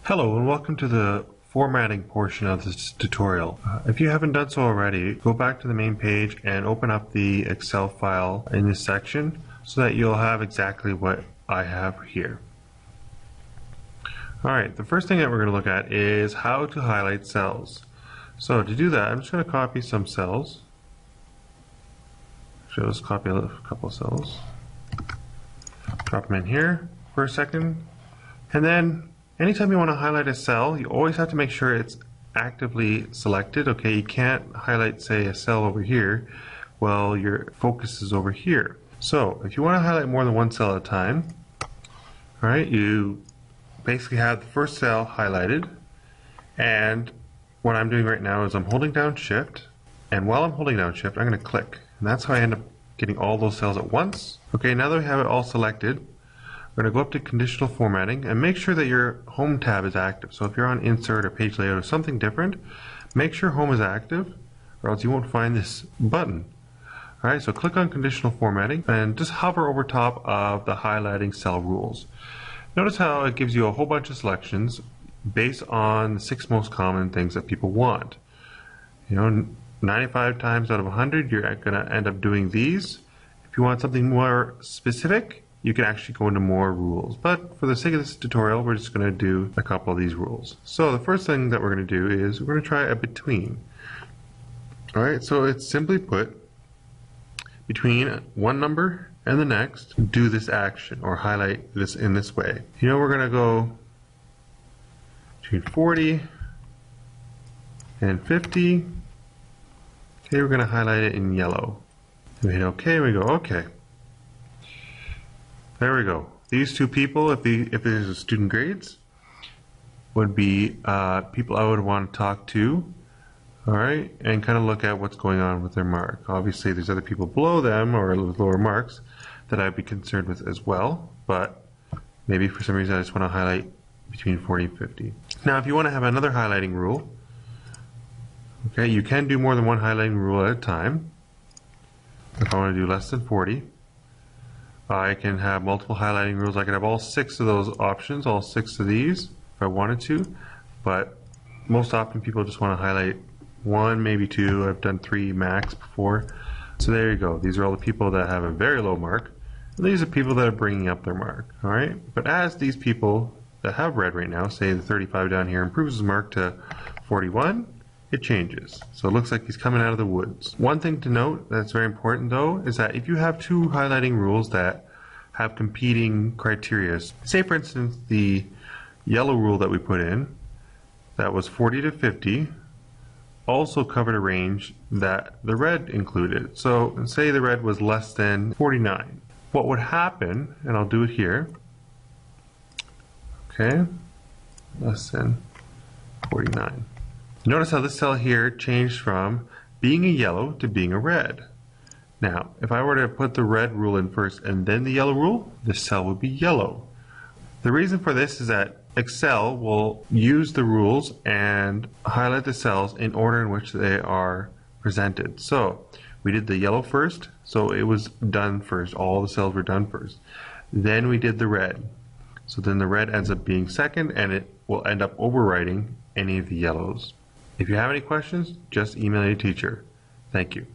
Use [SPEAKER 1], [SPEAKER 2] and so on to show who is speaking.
[SPEAKER 1] Hello and welcome to the formatting portion of this tutorial. If you haven't done so already, go back to the main page and open up the Excel file in this section so that you'll have exactly what I have here. Alright, the first thing that we're going to look at is how to highlight cells. So to do that, I'm just going to copy some cells. So let's copy a couple of cells. Drop them in here for a second. And then anytime you want to highlight a cell, you always have to make sure it's actively selected. Okay, you can't highlight, say, a cell over here while your focus is over here. So if you want to highlight more than one cell at a time, all right, you basically have the first cell highlighted, and what I'm doing right now is I'm holding down Shift, and while I'm holding down Shift, I'm going to click, and that's how I end up getting all those cells at once. Okay, now that we have it all selected, we're going to go up to conditional formatting and make sure that your home tab is active. So if you're on insert or page layout or something different, make sure home is active or else you won't find this button. Alright, so click on conditional formatting and just hover over top of the highlighting cell rules. Notice how it gives you a whole bunch of selections based on the 6 most common things that people want. You know, 95 times out of 100 you're going to end up doing these. If you want something more specific, you can actually go into more rules. But for the sake of this tutorial, we're just going to do a couple of these rules. So the first thing that we're going to do is we're going to try a between. Alright, so it's simply put, between one number and the next, do this action or highlight this in this way. You know, we're going to go between 40 and 50. Okay, we're going to highlight it in yellow. We hit OK, we go OK. There we go. These two people, if there's a student grades, would be people I would want to talk to, all right, and kind of look at what's going on with their mark. Obviously, there's other people below them or with lower marks that I'd be concerned with as well, but maybe for some reason I just want to highlight between 40 and 50. Now, if you want to have another highlighting rule, okay, you can do more than one highlighting rule at a time. If I want to do less than 40, I can have multiple highlighting rules. I can have all 6 of those options, all 6 of these if I wanted to, but most often people just want to highlight 1, maybe 2. I've done 3 max before. So there you go. These are all the people that have a very low mark. And these are people that are bringing up their mark. All right. But as these people that have red right now, say the 35 down here improves his mark to 41, it changes. So it looks like he's coming out of the woods. One thing to note that's very important though is that if you have 2 highlighting rules that have competing criteria, say for instance the yellow rule that we put in that was 40 to 50 also covered a range that the red included. So say the red was less than 49. What would happen, and I'll do it here, okay, less than 49. Notice how this cell here changed from being a yellow to being a red. Now, if I were to put the red rule in first and then the yellow rule, this cell would be yellow. The reason for this is that Excel will use the rules and highlight the cells in order in which they are presented. So we did the yellow first, so it was done first. All the cells were done first. Then we did the red. So then the red ends up being second, and it will end up overwriting any of the yellows. If you have any questions, just email your teacher. Thank you.